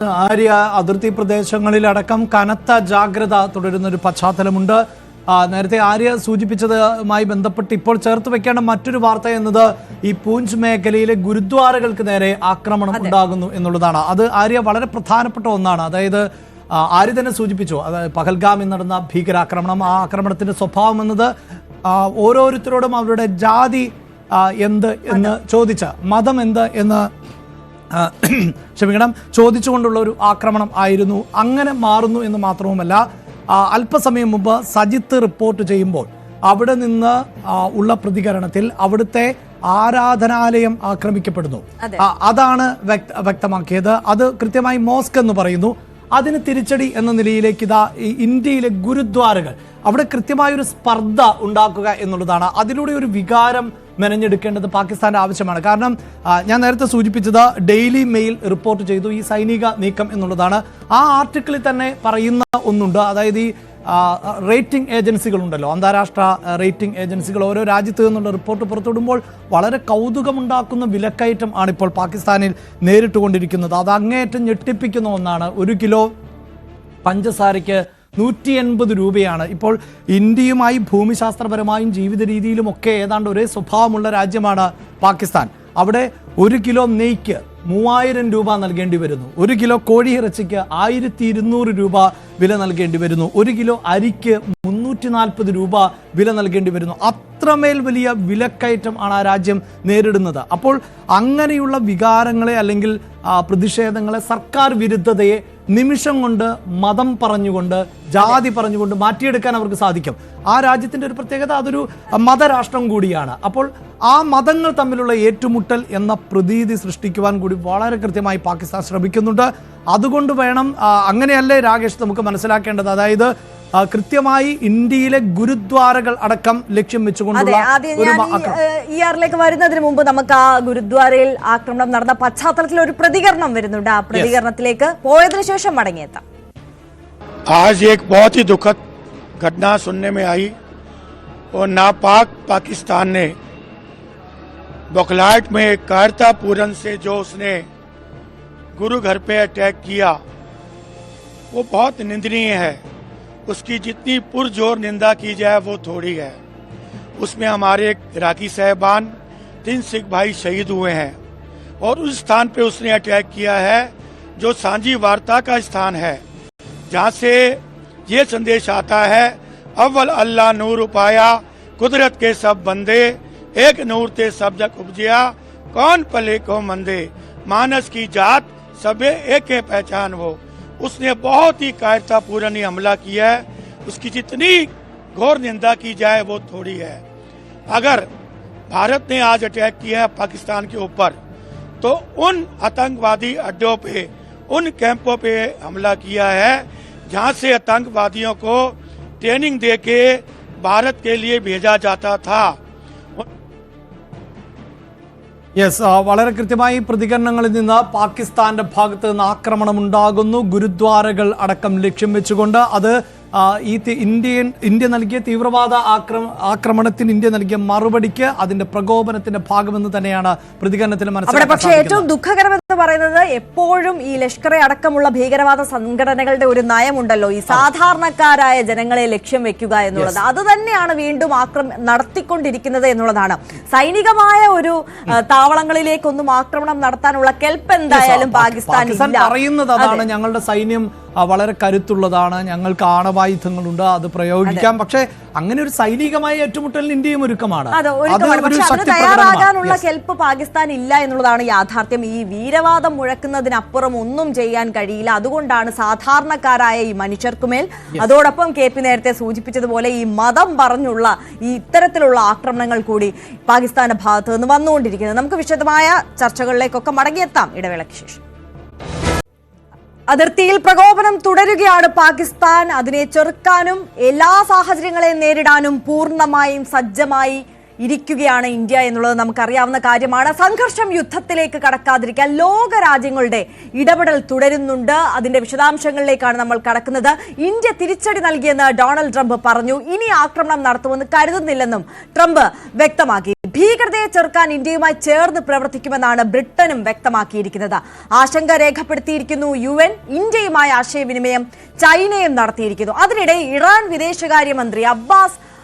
ആര്യ അതിർത്തി പ്രദേശങ്ങളിലടക്കം കനത്ത ജാഗ്രത തുടരുന്ന ഒരു പശ്ചാത്തലമുണ്ട്. നേരത്തെ ആര്യ സൂചിപ്പിച്ചതുമായി ബന്ധപ്പെട്ട് ഇപ്പോൾ ചേർത്ത് വെക്കേണ്ട മറ്റൊരു വാർത്ത എന്നത് ഈ പൂഞ്ച് മേഖലയിലെ ഗുരുദ്വാരകൾക്ക് നേരെ ആക്രമണം ഉണ്ടാകുന്നു എന്നുള്ളതാണ്. അത് ആര്യ വളരെ പ്രധാനപ്പെട്ട ഒന്നാണ്. അതായത് ആര്യ തന്നെ സൂചിപ്പിച്ചു, അതായത് പഹൽഗാമിൽ നടന്ന ഭീകരാക്രമണം, ആ ആക്രമണത്തിന്റെ സ്വഭാവം എന്നത് ഓരോരുത്തരോടും അവരുടെ ജാതി എന്ത് എന്ന് ചോദിച്ച, മതം എന്ത് എന്ന് ക്ഷമിക്കണം ചോദിച്ചുകൊണ്ടുള്ള ഒരു ആക്രമണം ആയിരുന്നു. അങ്ങനെ മാറുന്നു എന്ന് മാത്രവുമല്ല, അല്പസമയം മുമ്പ് സജിത്ത് റിപ്പോർട്ട് ചെയ്യുമ്പോൾ അവിടെ നിന്ന് ഉള്ള പ്രതികരണത്തിൽ അവിടുത്തെ ആരാധനാലയം ആക്രമിക്കപ്പെടുന്നു. അതാണ് വ്യക്തമാക്കിയത്. അത് കൃത്യമായി മോസ്ക് എന്ന് പറയുന്നു. അതിന് തിരിച്ചടി എന്ന നിലയിലേക്ക് ഇതാ ഇന്ത്യയിലെ ഗുരുദ്വാരകൾ, അവിടെ കൃത്യമായൊരു സ്പർദ്ധ ഉണ്ടാക്കുക എന്നുള്ളതാണ്. അതിലൂടെ ഒരു വികാരം മെനഞ്ഞെടുക്കേണ്ടത് പാകിസ്ഥാന്റെ ആവശ്യമാണ്. കാരണം ഞാൻ നേരത്തെ സൂചിപ്പിച്ചത് ഡെയിലി മെയിൽ റിപ്പോർട്ട് ചെയ്തു ഈ സൈനിക നീക്കം എന്നുള്ളതാണ്. ആ ആർട്ടിക്കിളിൽ തന്നെ പറയുന്ന ഒന്നുണ്ട്. അതായത് ഈ റേറ്റിംഗ് ഏജൻസികളുണ്ടല്ലോ, അന്താരാഷ്ട്ര റേറ്റിംഗ് ഏജൻസികൾ ഓരോ രാജ്യത്ത് നിന്നുള്ള റിപ്പോർട്ട് പുറത്തുവിടുമ്പോൾ വളരെ കൗതുകമുണ്ടാക്കുന്ന വിലക്കയറ്റം ആണിപ്പോൾ പാകിസ്ഥാനിൽ നേരിട്ടുകൊണ്ടിരിക്കുന്നത്. അത് അങ്ങേയറ്റം ഞെട്ടിപ്പിക്കുന്ന ഒന്നാണ്. 1 കിലോ പഞ്ചസാരയ്ക്ക് 180 രൂപയാണ്. ഇപ്പോൾ ഇന്ത്യയുമായി ഭൂമിശാസ്ത്രപരമായും ജീവിത രീതിയിലും ഒക്കെ ഏതാണ്ട് ഒരേ സ്വഭാവമുള്ള രാജ്യമാണ് പാകിസ്ഥാൻ. അവിടെ 1 കിലോ നെയ്ക്ക് 3000 രൂപ നൽകേണ്ടി വരുന്നു. 1 കിലോ കോഴിയിറച്ചിക്ക് 1200 രൂപ വില നൽകേണ്ടി വരുന്നു. 1 കിലോ അരിക്ക് 340 രൂപ വില നൽകേണ്ടി വരുന്നു. അത്രമേൽ വലിയ വിലക്കയറ്റം ആണ് ആ രാജ്യം നേരിടുന്നത്. അപ്പോൾ അങ്ങനെയുള്ള വികാരങ്ങളെ അല്ലെങ്കിൽ പ്രതിഷേധങ്ങളെ, സർക്കാർ വിരുദ്ധതയെ നിമിഷം കൊണ്ട് മതം പറഞ്ഞുകൊണ്ട്, ജാതി പറഞ്ഞുകൊണ്ട് മാറ്റിയെടുക്കാൻ അവർക്ക് സാധിക്കും. ആ രാജ്യത്തിൻ്റെ ഒരു പ്രത്യേകത, അതൊരു മതരാഷ്ട്രം കൂടിയാണ്. അപ്പോൾ ആ മതങ്ങൾ തമ്മിലുള്ള ഏറ്റുമുട്ടൽ എന്ന പ്രതീതി സൃഷ്ടിക്കുവാൻ കൂടി വളരെ കൃത്യമായി പാകിസ്ഥാൻ ശ്രമിക്കുന്നുണ്ട്. അതുകൊണ്ട് വേണം, അങ്ങനെയല്ലേ രാകേഷ് നമുക്ക് മനസ്സിലാക്കേണ്ടത്, അതായത് കൃത്യമായി ഇന്ത്യയിലെ ഗുരുദ്വാരകൾ അടക്കം ലക്ഷ്യം വെച്ചുകൊണ്ടുള്ള ലേക്ക് വരുന്നതിന് മുമ്പ് നമുക്ക് ആ ഗുരുദ്വാരയിൽ ആക്രമണം നടന്ന പശ്ചാത്തലത്തിൽ ഒരു പ്രതികരണം വരുന്നുണ്ട്. ആ പ്രതികരണത്തിലേക്ക് പോയതിനു ശേഷം മടങ്ങിയെത്താം. आज एक बहुत ही दुखद घटना सुनने में आई और नापाक पाकिस्तान ने बौखलाहट में कायरतापूर्ण से जो उसने गुरु घर पे अटैक किया वो बहुत निंदनीय है. उसकी जितनी पुरजोर निंदा की जाए वो थोड़ी है. उसमें हमारे एक इराकी साहिबान 3 सिख भाई शहीद हुए हैं और उस स्थान पे उसने अटैक किया है जो सांझी वार्ता का स्थान है, जहाँ से ये संदेश आता है, अव्वल अल्लाह नूर उपाया कुदरत के सब बंदे, एक नूर ते सब जग उपजिया, कौन पले को मंदे, मानस की जात सबे एक पहचान वो. उसने बहुत ही कायरतापूर्ण हमला किया है. उसकी जितनी घोर निंदा की जाए वो थोड़ी है. अगर भारत ने आज अटैक किया है पाकिस्तान के ऊपर, तो उन आतंकवादी अड्डों पे, उन कैंपों पे हमला किया है जहां से आतंकवादियों को ट्रेनिंग देके भारत के लिए भेजा जाता था. യെസ്, വളരെ കൃത്യമായി പ്രതികരണങ്ങളിൽ നിന്ന് പാകിസ്ഥാന്റെ ഭാഗത്ത് നിന്ന് ആക്രമണം ഉണ്ടാകുന്നു, ഗുരുദ്വാരകൾ അടക്കം ലക്ഷ്യം വെച്ചുകൊണ്ട്. അത് ഈ ഇന്ത്യ നൽകിയ തീവ്രവാദ ആക്രമണത്തിന് ഇന്ത്യ നൽകിയ മറുപടിക്ക്, അതിന്റെ പ്രകോപനത്തിന്റെ ഭാഗമെന്ന് തന്നെയാണ് പ്രതികരണത്തിൽ മനസ്സിലാക്കുന്നത്. പക്ഷേ ഏറ്റവും ദുഃഖകരമെന്ന് പറയുന്നത്, എപ്പോഴും ഈ ലഷ്കറെ അടക്കമുള്ള ഭീകരവാദ സംഘടനകളുടെ ഒരു നയമുണ്ടല്ലോ, ഈ സാധാരണക്കാരായ ജനങ്ങളെ ലക്ഷ്യം വെക്കുക എന്നുള്ളത്. അത് തന്നെയാണ് വീണ്ടും നടത്തിക്കൊണ്ടിരിക്കുന്നത് എന്നുള്ളതാണ്. സൈനികമായ ഒരു താവളങ്ങളിലേക്കൊന്നും ആക്രമണം നടത്താനുള്ള കെൽപ്പ് എന്തായാലും പാകിസ്ഥാൻ പറയുന്നത് അതാണ്. ഞങ്ങളുടെ സൈന്യം വളരെ കരുത്തുള്ളതാണ്, ഞങ്ങൾക്ക് ആണവായുധങ്ങളുണ്ട്, അത് പ്രയോഗിക്കാം. പക്ഷേ അങ്ങനെ ഒരു സൈനികമായ ഏറ്റുമുട്ടലിന് ഇന്ത്യയും ഒരുക്കമാണ്. തയ്യാറാകാനുള്ള കെൽപ്പ് പാകിസ്ഥാൻ ഇല്ല എന്നുള്ളതാണ് യാഥാർത്ഥ്യം. ഈ വീരവാദം മുഴക്കുന്നതിനപ്പുറം ഒന്നും ചെയ്യാൻ കഴിയില്ല. അതുകൊണ്ടാണ് സാധാരണക്കാരായ ഈ മനുഷ്യർക്കുമേൽ, അതോടൊപ്പം KP നേരത്തെ സൂചിപ്പിച്ചതുപോലെ ഈ മതം പറഞ്ഞുള്ള ഈ ഇത്തരത്തിലുള്ള ആക്രമണങ്ങൾ കൂടി പാകിസ്ഥാന്റെ ഭാഗത്ത് നിന്ന് വന്നുകൊണ്ടിരിക്കുന്നത്. നമുക്ക് വിശദമായ ചർച്ചകളിലേക്കൊക്കെ മടങ്ങിയെത്താം ഇടവേളയ്ക്ക് ശേഷം. അതിർത്തിയിൽ പ്രകോപനം തുടരുകയാണ് പാകിസ്ഥാൻ. അതിനെ ചെറുക്കാനും എല്ലാ സാഹചര്യങ്ങളെയും നേരിടാനും പൂർണ്ണമായും സജ്ജമായി ഇരിക്കുകയാണ് ഇന്ത്യ എന്നുള്ളത് നമുക്കറിയാവുന്ന കാര്യമാണ്. സംഘർഷം യുദ്ധത്തിലേക്ക് കടക്കാതിരിക്കാൻ ലോക രാജ്യങ്ങളുടെ ഇടപെടൽ തുടരുന്നുണ്ട്. അതിന്റെ വിശദാംശങ്ങളിലേക്കാണ് നമ്മൾ കടക്കുന്നത്. ഇന്ത്യ തിരിച്ചടി നൽകിയെന്ന് ഡൊണാൾഡ് ട്രംപ് പറഞ്ഞു. ഇനി ആക്രമണം നടത്തുമെന്ന് കരുതുന്നില്ലെന്നും ട്രംപ് വ്യക്തമാക്കി. ഭീകരതയെ ചെറുക്കാൻ ഇന്ത്യയുമായി ചേർന്ന് പ്രവർത്തിക്കുമെന്നാണ് ബ്രിട്ടനും വ്യക്തമാക്കിയിരിക്കുന്നത്. ആശങ്ക രേഖപ്പെടുത്തിയിരിക്കുന്നു UN. ഇന്ത്യയുമായി ആശയവിനിമയം ചൈനയും നടത്തിയിരിക്കുന്നു. അതിനിടെ ഇറാൻ വിദേശകാര്യമന്ത്രി അബ്ബാസ്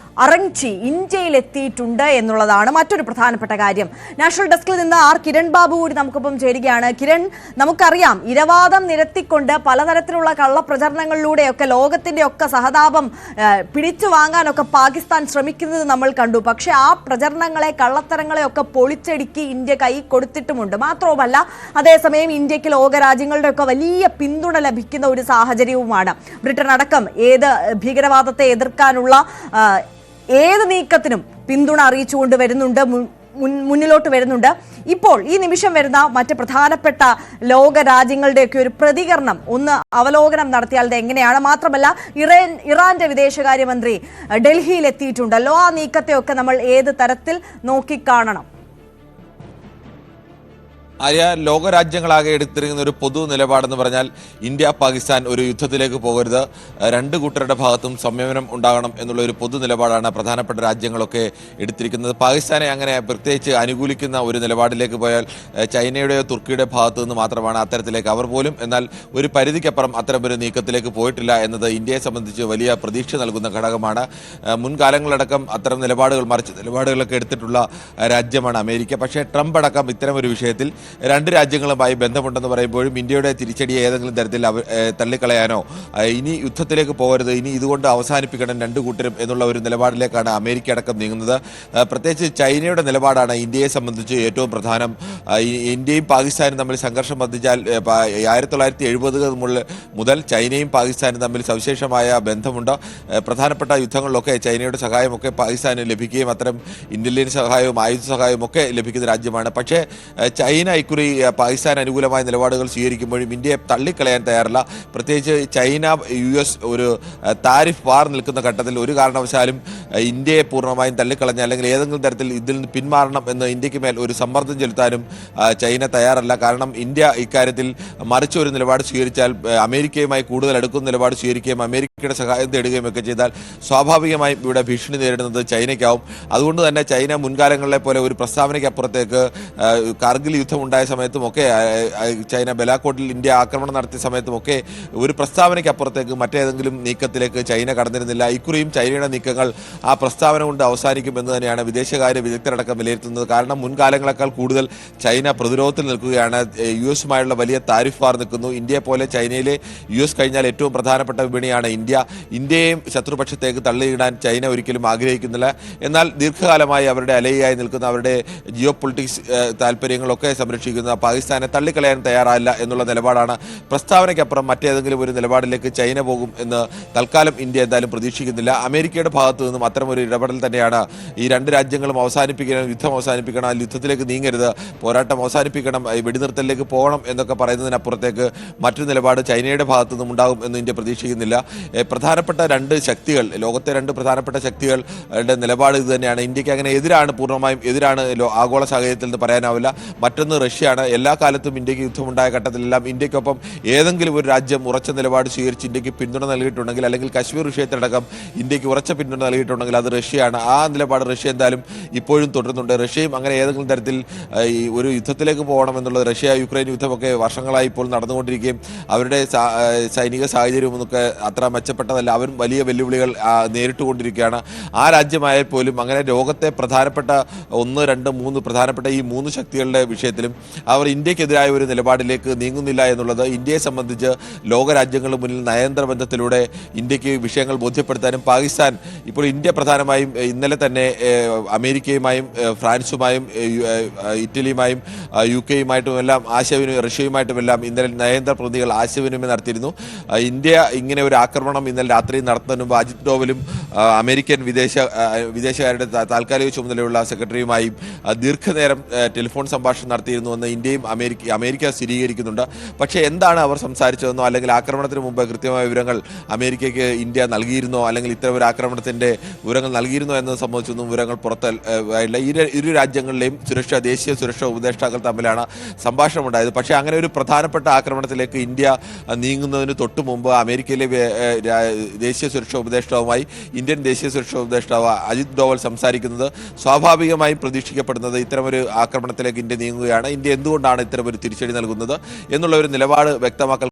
അറങ്ചി ഇന്ത്യയിൽ എത്തിയിട്ടുണ്ട് എന്നുള്ളതാണ് മറ്റൊരു പ്രധാനപ്പെട്ട കാര്യം. നാഷണൽ ഡെസ്കിൽ നിന്ന് കിരൺ ബാബു കൂടി നമുക്കൊപ്പം ചേരുകയാണ്. കിരൺ, നമുക്കറിയാം ഇരവാദം നിരത്തിക്കൊണ്ട് പലതരത്തിലുള്ള കള്ളപ്രചരണങ്ങളിലൂടെയൊക്കെ ലോകത്തിന്റെ ഒക്കെ സഹതാപം പിടിച്ചു വാങ്ങാനൊക്കെ പാകിസ്ഥാൻ ശ്രമിക്കുന്നത് നമ്മൾ കണ്ടു. പക്ഷെ ആ പ്രചരണങ്ങളെ, കള്ളത്തരങ്ങളെ ഒക്കെ പൊളിച്ചടുക്കി ഇന്ത്യ കൈ കൊടുത്തിട്ടുമുണ്ട്. മാത്രവുമല്ല, അതേസമയം ഇന്ത്യക്ക് ലോകരാജ്യങ്ങളുടെ ഒക്കെ വലിയ പിന്തുണ ലഭിക്കുന്ന ഒരു സാഹചര്യവുമാണ്. ബ്രിട്ടൻ അടക്കം ഏത് ഭീകരവാദത്തെ എതിർക്കാനുള്ള ഏത് നീക്കത്തിനും പിന്തുണ അറിയിച്ചുകൊണ്ട് വരുന്നുണ്ട്, മുന്നിലോട്ട് വരുന്നുണ്ട്. ഇപ്പോൾ ഈ നിമിഷം വരുന്ന മറ്റ് പ്രധാനപ്പെട്ട ലോക രാജ്യങ്ങളുടെയൊക്കെ ഒരു പ്രതികരണം ഒന്ന് അവലോകനം നടത്തിയാൽ ഇത് എങ്ങനെയാണ്? മാത്രമല്ല, ഇറാന്റെ വിദേശകാര്യമന്ത്രി ഡൽഹിയിൽ എത്തിയിട്ടുണ്ടല്ലോ. ആ നീക്കത്തെയൊക്കെ നമ്മൾ ഏത് തരത്തിൽ നോക്കിക്കാണണം? ആര്യ, ലോകരാജ്യങ്ങളാകെ എടുത്തിരിക്കുന്ന ഒരു പൊതു നിലപാടെന്ന് പറഞ്ഞാൽ ഇന്ത്യ പാകിസ്ഥാൻ ഒരു യുദ്ധത്തിലേക്ക് പോകരുത്, രണ്ട് കൂട്ടരുടെ ഭാഗത്തും സംയമനം ഉണ്ടാകണം എന്നുള്ള ഒരു പൊതു നിലപാടാണ് പ്രധാനപ്പെട്ട രാജ്യങ്ങളൊക്കെ എടുത്തിരിക്കുന്നത്. പാകിസ്ഥാനെ അങ്ങനെ പ്രത്യേകിച്ച് അനുകൂലിക്കുന്ന ഒരു നിലപാടിലേക്ക് പോയാൽ ചൈനയുടെയോ തുർക്കിയുടെ ഭാഗത്തു നിന്ന് മാത്രമാണ് അത്തരത്തിലേക്ക് അവർ പോലും. എന്നാൽ ഒരു പരിധിക്കപ്പുറം അത്തരമൊരു നീക്കത്തിലേക്ക് പോയിട്ടില്ല എന്നത് ഇന്ത്യയെ സംബന്ധിച്ച് വലിയ പ്രതീക്ഷ നൽകുന്ന ഘടകമാണ്. മുൻകാലങ്ങളടക്കം അത്തരം മറിച്ച് നിലപാടുകളൊക്കെ എടുത്തിട്ടുള്ള രാജ്യമാണ് അമേരിക്ക. പക്ഷേ ട്രംപ് അടക്കം ഇത്തരമൊരു വിഷയത്തിൽ രണ്ട് രാജ്യങ്ങളുമായി ബന്ധമുണ്ടെന്ന് പറയുമ്പോഴും ഇന്ത്യയുടെ തിരിച്ചടിയെ ഏതെങ്കിലും തരത്തിൽ തള്ളിക്കളയാനോ ഇനി യുദ്ധത്തിലേക്ക് പോകരുത്, ഇനി ഇതുകൊണ്ട് അവസാനിപ്പിക്കണം രണ്ടു കൂട്ടരും എന്നുള്ള ഒരു നിലപാടിലേക്കാണ് അമേരിക്ക അടക്കം നീങ്ങുന്നത്. പ്രത്യേകിച്ച് ചൈനയുടെ നിലപാടാണ് ഇന്ത്യയെ സംബന്ധിച്ച് ഏറ്റവും പ്രധാനം. ഇന്ത്യയും പാകിസ്ഥാനും തമ്മിൽ സംഘർഷം വർദ്ധിച്ചാൽ 1970 മുതൽ ചൈനയും പാകിസ്ഥാനും തമ്മിൽ സവിശേഷമായ ബന്ധമുണ്ട്. പ്രധാനപ്പെട്ട യുദ്ധങ്ങളിലൊക്കെ ചൈനയുടെ സഹായമൊക്കെ പാകിസ്ഥാന് ലഭിക്കുകയും അത്തരം ഇന്റലിജൻസ് സഹായവും ആയുധ സഹായവും ഒക്കെ ലഭിക്കുന്ന രാജ്യമാണ്. പക്ഷേ ചൈന ഇക്കുറി പാകിസ്ഥാൻ അനുകൂലമായ നിലപാടുകൾ സ്വീകരിക്കുമ്പോഴും ഇന്ത്യയെ തള്ളിക്കളയാൻ തയ്യാറല്ല. പ്രത്യേകിച്ച് ചൈന US ഒരു താരിഫ് വാർ നിൽക്കുന്ന ഘട്ടത്തിൽ ഒരു കാരണവശാലും ഇന്ത്യയെ പൂർണ്ണമായും തള്ളിക്കളഞ്ഞ അല്ലെങ്കിൽ ഏതെങ്കിലും തരത്തിൽ ഇതിൽ നിന്ന് പിന്മാറണം എന്ന് ഇന്ത്യക്ക് മേൽ ഒരു സമ്മർദ്ദം ചെലുത്താനും ചൈന തയ്യാറല്ല. കാരണം ഇന്ത്യ ഇക്കാര്യത്തിൽ മറിച്ചൊരു നിലപാട് സ്വീകരിച്ചാൽ അമേരിക്കയുമായി കൂടുതൽ അടുക്കുന്ന നിലപാട് സ്വീകരിക്കുകയും അമേരിക്കയുടെ സഹായം തേടുകയും ഒക്കെ ചെയ്താൽ സ്വാഭാവികമായും ഇവിടെ ഭീഷണി നേരിടുന്നത് ചൈനയ്ക്കാവും. അതുകൊണ്ട് തന്നെ ചൈന മുൻകാലങ്ങളിലെ പോലെ ഒരു പ്രസ്താവനയ്ക്ക് അപ്പുറത്തേക്ക് കാർഗിൽ യുദ്ധമുണ്ടായ സമയത്തുമൊക്കെ ചൈന ബലാക്കോട്ടിൽ ഇന്ത്യ ആക്രമണം നടത്തിയ സമയത്തുമൊക്കെ ഒരു പ്രസ്താവനയ്ക്ക് അപ്പുറത്തേക്ക് മറ്റേതെങ്കിലും നീക്കത്തിലേക്ക് ചൈന കടന്നിരുന്നില്ല. ഇക്കുറിയും ചൈനയുടെ നീക്കങ്ങൾ ആ പ്രസ്താവന കൊണ്ട് അവസാനിക്കുമെന്ന് തന്നെയാണ് വിദേശകാര്യ വിദഗ്ധരടക്കം വിലയിരുത്തുന്നത്. കാരണം മുൻകാലങ്ങളെക്കാൾ കൂടുതൽ ചൈന പ്രതിരോധത്തിൽ നിൽക്കുകയാണ്. US-ഉമായുള്ള വലിയ താരിഫ് വാർ നിൽക്കുന്നു. ഇന്ത്യയെ പോലെ ചൈനയിലെ US കഴിഞ്ഞാൽ ഏറ്റവും പ്രധാനപ്പെട്ട വിപണിയാണ് ഇന്ത്യ. ഇന്ത്യയെയും ശത്രുപക്ഷത്തേക്ക് തള്ളിയിടാൻ ചൈന ഒരിക്കലും ആഗ്രഹിക്കുന്നില്ല. എന്നാൽ ദീർഘകാലമായി അവരുടെ അലയായി നിൽക്കുന്ന അവരുടെ ജിയോ പൊളിറ്റിക്സ് താല്പര്യങ്ങളൊക്കെ സംരക്ഷിക്കുന്ന പാകിസ്ഥാനെ തള്ളിക്കളയാൻ തയ്യാറായില്ല എന്നുള്ള നിലപാടാണ്. പ്രസ്താവനയ്ക്കപ്പുറം മറ്റേതെങ്കിലും ഒരു നിലപാടിലേക്ക് ചൈന പോകും എന്ന് തൽക്കാലം ഇന്ത്യ എന്തായാലും പ്രതീക്ഷിക്കുന്നില്ല. അമേരിക്കയുടെ ഭാഗത്തു നിന്നും അത്തരമൊരു ഇടപെടൽ തന്നെയാണ്. ഈ രണ്ട് രാജ്യങ്ങളും അവസാനിപ്പിക്കണം, യുദ്ധം അവസാനിപ്പിക്കണം, യുദ്ധത്തിലേക്ക് നീങ്ങരുത്, പോരാട്ടം അവസാനിപ്പിക്കണം, വെടിനിർത്തലിലേക്ക് പോകണം എന്നൊക്കെ പറയുന്നതിനപ്പുറത്തേക്ക് മറ്റൊരു നിലപാട് ചൈനയുടെ ഭാഗത്തു നിന്നും ഉണ്ടാകും എന്ന് ഇന്ത്യ പ്രതീക്ഷിക്കുന്നില്ല. പ്രധാനപ്പെട്ട രണ്ട് ശക്തികൾ, ലോകത്തെ രണ്ട് പ്രധാനപ്പെട്ട ശക്തികളുടെ നിലപാട് ഇത് തന്നെയാണ്. ഇന്ത്യക്ക് അങ്ങനെ എതിരാണ്, പൂർണ്ണമായും എതിരാണ് ആഗോള സാഹചര്യത്തിൽ നിന്ന് പറയാനാവില്ല. മറ്റൊന്ന് റഷ്യയാണ്. എല്ലാ കാലത്തും ഇന്ത്യക്ക് യുദ്ധമുണ്ടായ ഘട്ടത്തിലെല്ലാം ഇന്ത്യക്കൊപ്പം ഏതെങ്കിലും ഒരു രാജ്യം ഉറച്ച നിലപാട് സ്വീകരിച്ച് ഇന്ത്യക്ക് പിന്തുണ നൽകിയിട്ടുണ്ടെങ്കിൽ, അല്ലെങ്കിൽ കശ്മീർ വിഷയത്തിലടക്കം ഇന്ത്യക്ക് ഉറച്ച പിന്തുണ നൽകിയിട്ടുണ്ടെങ്കിൽ അത് റഷ്യയാണ്. ആ നിലപാട് റഷ്യ എന്തായാലും ഇപ്പോഴും തുടരുന്നുണ്ട്. റഷ്യയും അങ്ങനെ ഏതെങ്കിലും തരത്തിൽ ഈ ഒരു യുദ്ധത്തിലേക്ക് പോകണമെന്നുള്ളത്, റഷ്യ യുക്രൈൻ യുദ്ധമൊക്കെ വർഷങ്ങളായി ഇപ്പോൾ നടന്നുകൊണ്ടിരിക്കുകയും അവരുടെ സൈനിക സാഹചര്യമൊക്കെ അത്ര മെച്ചപ്പെട്ടതല്ല. അവരും വലിയ വെല്ലുവിളികൾ നേരിട്ടുകൊണ്ടിരിക്കുകയാണ്. ആ രാജ്യമായാൽ പോലും അങ്ങനെ ലോകത്തെ പ്രധാനപ്പെട്ട 1, 2, 3 പ്രധാനപ്പെട്ട ഈ 3 ശക്തികളുടെ വിഷയത്തിലും അവർ ഇന്ത്യക്കെതിരായ ഒരു നിലപാടിലേക്ക് നീങ്ങുന്നില്ല എന്നുള്ളത് ഇന്ത്യയെ സംബന്ധിച്ച് ലോകരാജ്യങ്ങളുടെ മുന്നിൽ നയതന്ത്ര ബന്ധത്തിലൂടെ ഇന്ത്യക്ക് വിഷയങ്ങൾ ബോധ്യപ്പെടുത്താനും പാകിസ്ഥാൻ ഇപ്പോൾ ഇന്ത്യ പ്രധാനമായും ഇന്നലെ തന്നെ അമേരിക്കയുമായും ഫ്രാൻസുമായും ഇറ്റലിയുമായും UK-യുമായിട്ടുമെല്ലാം റഷ്യയുമായിട്ടുമെല്ലാം ഇന്നലെ നയതന്ത്ര പ്രതികൾ ആശയവിനിമയം നടത്തിയിരുന്നു. ഇന്ത്യ ഇങ്ങനെ ഒരു ആക്രമണം ഇന്നലെ രാത്രി നടത്തുന്നതിന് മുമ്പ് അജിത് ഡോവലും അമേരിക്കൻ വിദേശകാരുടെ താൽക്കാലിക ചുമതലയുള്ള സെക്രട്ടറിയുമായും ദീർഘനേരം ടെലിഫോൺ സംഭാഷണം നടത്തിയിരുന്നുവെന്ന് ഇന്ത്യയും അമേരിക്ക സ്ഥിരീകരിക്കുന്നുണ്ട്. പക്ഷേ എന്താണ് അവർ സംസാരിച്ചതെന്നോ അല്ലെങ്കിൽ ആക്രമണത്തിന് മുമ്പ് കൃത്യമായ വിവരങ്ങൾ അമേരിക്കയ്ക്ക് ഇന്ത്യ നൽകിയിരുന്നോ, അല്ലെങ്കിൽ ഇത്തരം ഒരു ആക്രമണത്തിന്റെ വിവരങ്ങൾ നൽകിയിരുന്നോ എന്നത് സംബന്ധിച്ചൊന്നും വിവരങ്ങൾ പുറത്തായില്ല. ഇരു രാജ്യങ്ങളിലെയും ദേശീയ സുരക്ഷാ ഉപദേഷ്ടാക്കൾ തമ്മിലാണ് സംഭാഷണം ഉണ്ടായത്. പക്ഷേ അങ്ങനെ ഒരു പ്രധാനപ്പെട്ട ആക്രമണത്തിലേക്ക് ഇന്ത്യ നീങ്ങുന്നതിന് തൊട്ടു മുമ്പ് അമേരിക്കയിലെ ദേശീയ സുരക്ഷാ ഉപദേഷ്ടാവുമായി ഇന്ത്യ ഇന്ത്യൻ ദേശീയ സുരക്ഷാ ഉപദേഷ്ടാവ് അജിത് ഡോവൽ സംസാരിക്കുന്നത് സ്വാഭാവികമായും പ്രതീക്ഷിക്കപ്പെടുന്നത് ഇത്തരമൊരു ആക്രമണത്തിലേക്ക് ഇന്ത്യ നീങ്ങുകയാണ്, ഇന്ത്യ എന്തുകൊണ്ടാണ് ഇത്തരമൊരു തിരിച്ചടി നൽകുന്നത് എന്നുള്ള ഒരു നിലപാട് വ്യക്തമാക്കൽ